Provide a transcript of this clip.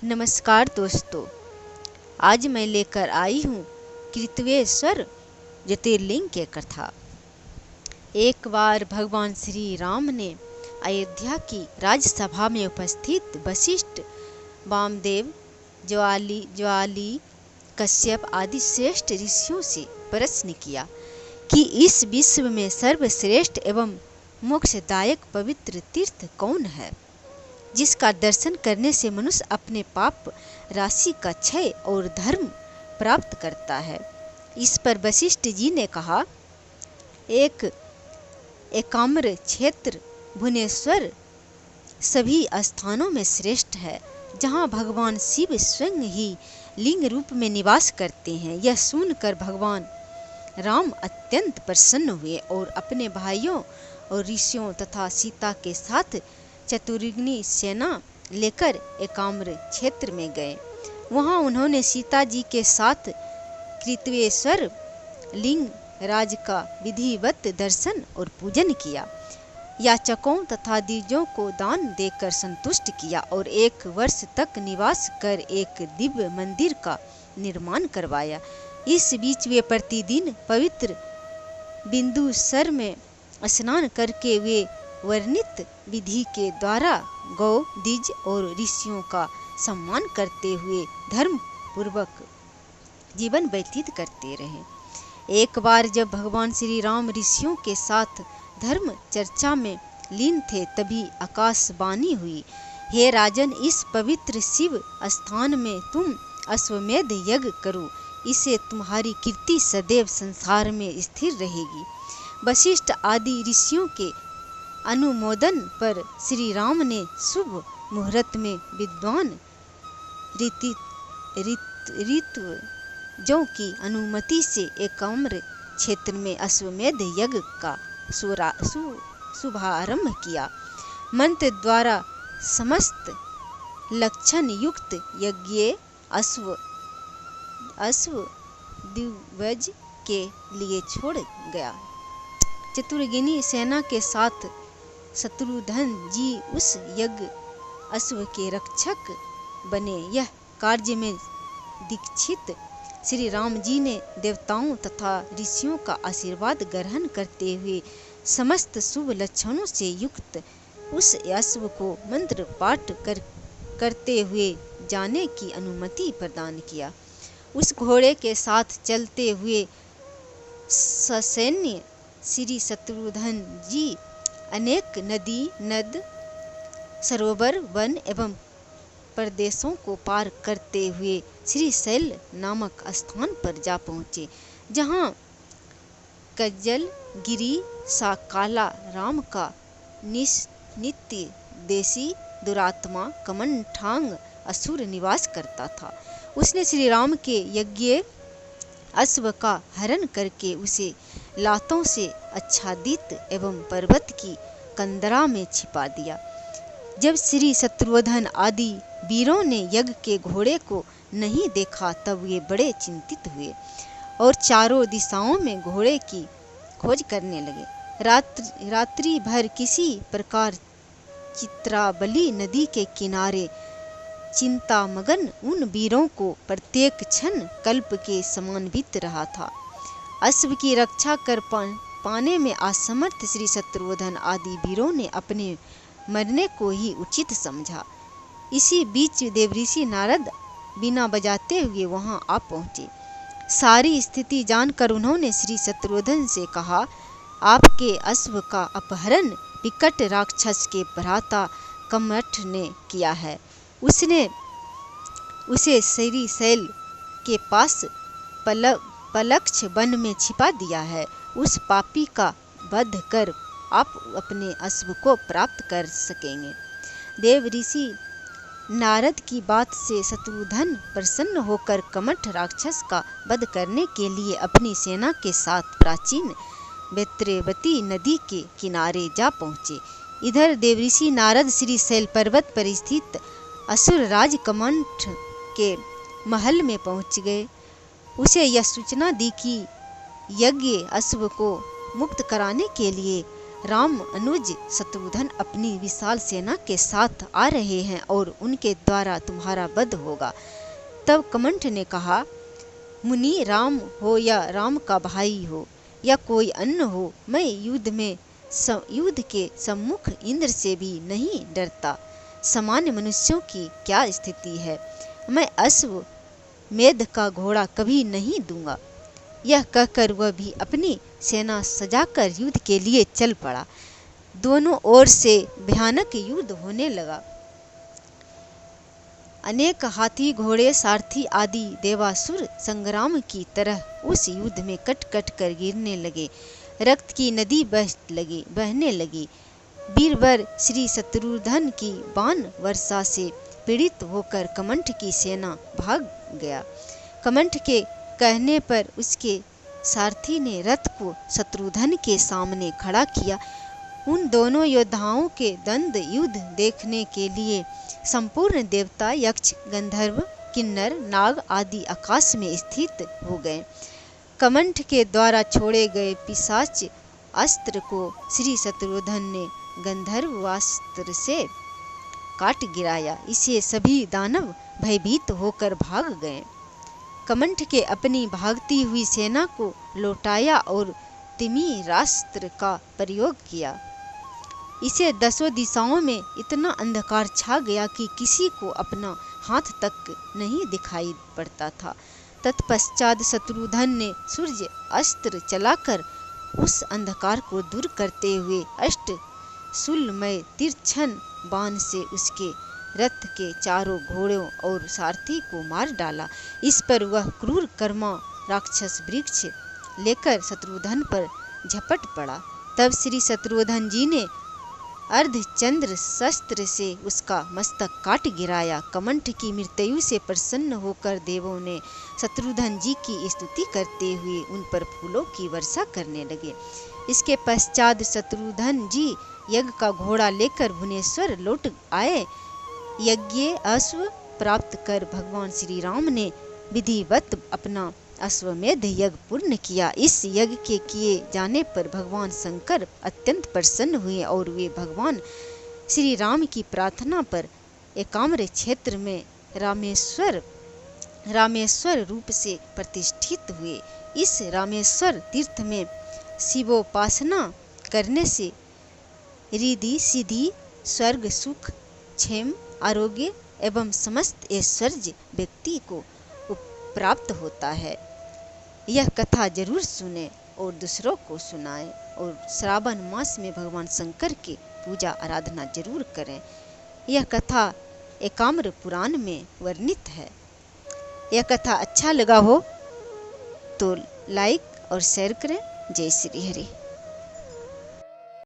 नमस्कार दोस्तों, आज मैं लेकर आई हूँ कृत्वेश्वर ज्योतिर्लिंग की कथा। एक बार भगवान श्री राम ने अयोध्या की राजसभा में उपस्थित वशिष्ठ, वामदेव, ज्वाली, कश्यप आदि श्रेष्ठ ऋषियों से प्रश्न किया कि इस विश्व में सर्वश्रेष्ठ एवं मोक्षदायक पवित्र तीर्थ कौन है, जिसका दर्शन करने से मनुष्य अपने पाप राशि का क्षय और धर्म प्राप्त करता है। इस पर वशिष्ठ जी ने कहा, एक एकाम्र क्षेत्र भुवनेश्वर सभी स्थानों में श्रेष्ठ है, जहाँ भगवान शिव स्वयं ही लिंग रूप में निवास करते हैं। यह सुनकर भगवान राम अत्यंत प्रसन्न हुए और अपने भाइयों और ऋषियों तथा सीता के साथ चतुर्युगी सेना लेकर एकाम्र क्षेत्र में गए। वहां उन्होंने सीता जी के साथ कृत्वेश्वर लिंग राज का विधिवत दर्शन और पूजन किया, याचकों तथा द्विजों को दान देकर संतुष्ट किया और 1 वर्ष तक निवास कर एक दिव्य मंदिर का निर्माण करवाया। इस बीच वे प्रतिदिन पवित्र बिंदुसर में स्नान करके वे वर्णित विधि के द्वारा गौ, द्विज और ऋषियों का सम्मान करते हुए धर्म पूर्वक जीवन व्यतीत करते रहे। एक बार जब भगवान श्री राम ऋषियों के साथ धर्म चर्चा में लीन थे, तभी आकाशवाणी हुई, हे राजन, इस पवित्र शिव स्थान में तुम अश्वमेध यज्ञ करो, इससे तुम्हारी कीर्ति सदैव संसार में स्थिर रहेगी। वशिष्ठ आदि ऋषियों के अनुमोदन पर श्री राम ने शुभ मुहूर्त में विद्वान ऋत्विजों की अनुमति से एकाम्र क्षेत्र में अश्वमेध यज्ञ का शुभारंभ किया। मंत्र द्वारा समस्त लक्षण युक्त यज्ञ अश्व दिग्विजय के लिए छोड़ गया। चतुर्युगी सेना के साथ शत्रुघ्न जी उस यज्ञ अश्व के रक्षक बने। यह कार्य में दीक्षित श्री राम जी ने देवताओं तथा ऋषियों का आशीर्वाद ग्रहण करते हुए समस्त शुभ लक्षणों से युक्त उस अश्व को मंत्र पाठ करते हुए जाने की अनुमति प्रदान किया। उस घोड़े के साथ चलते हुए ससैन्य श्री शत्रुघ्न जी अनेक नदी, नद, सरोवर, वन एवं प्रदेशों को पार करते हुए श्रीशैल नामक स्थान पर जा पहुँचे, जहाँ कज्जल गिरी सा काला राम का नित्य देशी दुरात्मा कमंठांग असुर निवास करता था। उसने श्री राम के यज्ञ अश्व का हरण करके उसे लातों से आच्छादित एवं पर्वत की कंदरा में छिपा दिया। जब श्री शत्रुघ्न आदि वीरों ने यज्ञ के घोड़े को नहीं देखा, तब वे बड़े चिंतित हुए और चारों दिशाओं में घोड़े की खोज करने लगे। रात्रि भर किसी प्रकार चित्रावली नदी के किनारे चिंतामग्न उन वीरों को प्रत्येक क्षण कल्प के समान बीत रहा था। अश्व की रक्षा कर पाने में असमर्थ श्री शत्रुघ्न आदि वीरों ने अपने मरने को ही उचित समझा। इसी बीच देवऋषि नारद बिना बजाते हुए वहां आ पहुंचे। सारी स्थिति जानकर उन्होंने श्री शत्रुघ्न से कहा, आपके अश्व का अपहरण विकट राक्षस के भ्राता कमठ ने किया है। उसने उसे श्रीशैल के पास पलक्ष वन में छिपा दिया है। उस पापी का वध कर आप अपने अश्व को प्राप्त कर सकेंगे। देव ऋषि नारद की बात से शत्रुघ्न प्रसन्न होकर कमठ राक्षस का वध करने के लिए अपनी सेना के साथ प्राचीन वेत्रवती नदी के किनारे जा पहुँचे। इधर देवऋषि नारद श्रीशैल पर्वत पर स्थित असुर राज कमंठ के महल में पहुंच गए। उसे यह सूचना दी कि यज्ञ अश्व को मुक्त कराने के लिए राम अनुज शत्रुघ्न अपनी विशाल सेना के साथ आ रहे हैं और उनके द्वारा तुम्हारा वध होगा। तब कमंठ ने कहा, मुनि राम हो या राम का भाई हो या कोई अन्य हो, मैं युद्ध के सम्मुख इंद्र से भी नहीं डरता। सामान्य मनुष्यों की क्या स्थिति है, मैं अश्व मेध का घोड़ा कभी नहीं दूंगा। यह कहकर वह भी अपनी सेना सजाकर युद्ध के लिए चल पड़ा। दोनों ओर से भयानक युद्ध होने लगा। अनेक हाथी घोड़े सारथी आदि देवासुर संग्राम की तरह उस युद्ध में कट कट कर गिरने लगे। रक्त की नदी बहने लगी। वीरवर श्री शत्रुघ्न की बाण वर्षा से पीड़ित होकर कमंठ की सेना भाग गया। कमंठ के कहने पर उसके सारथी ने रथ को शत्रुघ्न के सामने खड़ा किया। उन दोनों योद्धाओं के द्वंद्व युद्ध देखने के लिए संपूर्ण देवता, यक्ष, गंधर्व, किन्नर, नाग आदि आकाश में स्थित हो गए। कमंठ के द्वारा छोड़े गए पिशाच अस्त्र को श्री शत्रुघ्न ने गंधर्वास्त्र से काट गिराया। इसे सभी दानव भयभीत होकर भाग गए। कमंठ के अपनी भागती हुई सेना को लौटाया और तिमिरास्त्र का प्रयोग किया। इसे दसों दिशाओं में इतना अंधकार छा गया कि किसी को अपना हाथ तक नहीं दिखाई पड़ता था। तत्पश्चात शत्रुघ्न ने सूर्य अस्त्र चलाकर उस अंधकार को दूर करते हुए अष्ट शूलमय तिरछन बाण से उसके रथ के चारों घोड़ों और सारथी को मार डाला। इस पर वह क्रूर कर्मा राक्षस वृक्ष लेकर शत्रुघ्न पर झपट पड़ा। तब श्री शत्रुघ्न जी ने अर्धचंद्र शस्त्र से उसका मस्तक काट गिराया। कमंठ की मृत्यु से प्रसन्न होकर देवों ने शत्रुघ्न जी की स्तुति करते हुए उन पर फूलों की वर्षा करने लगे। इसके पश्चात शत्रुघ्न जी यज्ञ का घोड़ा लेकर भुवनेश्वर लौट आए। यज्ञ अश्व प्राप्त कर भगवान श्री राम ने विधिवत अपना अश्वमेध यज्ञ पूर्ण किया। इस यज्ञ के किए जाने पर भगवान शंकर अत्यंत प्रसन्न हुए और वे भगवान श्री राम की प्रार्थना पर एकाम्र क्षेत्र में रामेश्वर रूप से प्रतिष्ठित हुए। इस रामेश्वर तीर्थ में शिवोपासना करने से रिद्धि सिद्धि, स्वर्ग सुख, क्षेम, आरोग्य एवं समस्त ऐश्वर्य व्यक्ति को प्राप्त होता है। यह कथा जरूर सुने और दूसरों को सुनाएं और श्रावण मास में भगवान शंकर की पूजा आराधना जरूर करें। यह कथा एकाम्र पुराण में वर्णित है। यह कथा अच्छा लगा हो तो लाइक और शेयर करें। जय श्री हरि।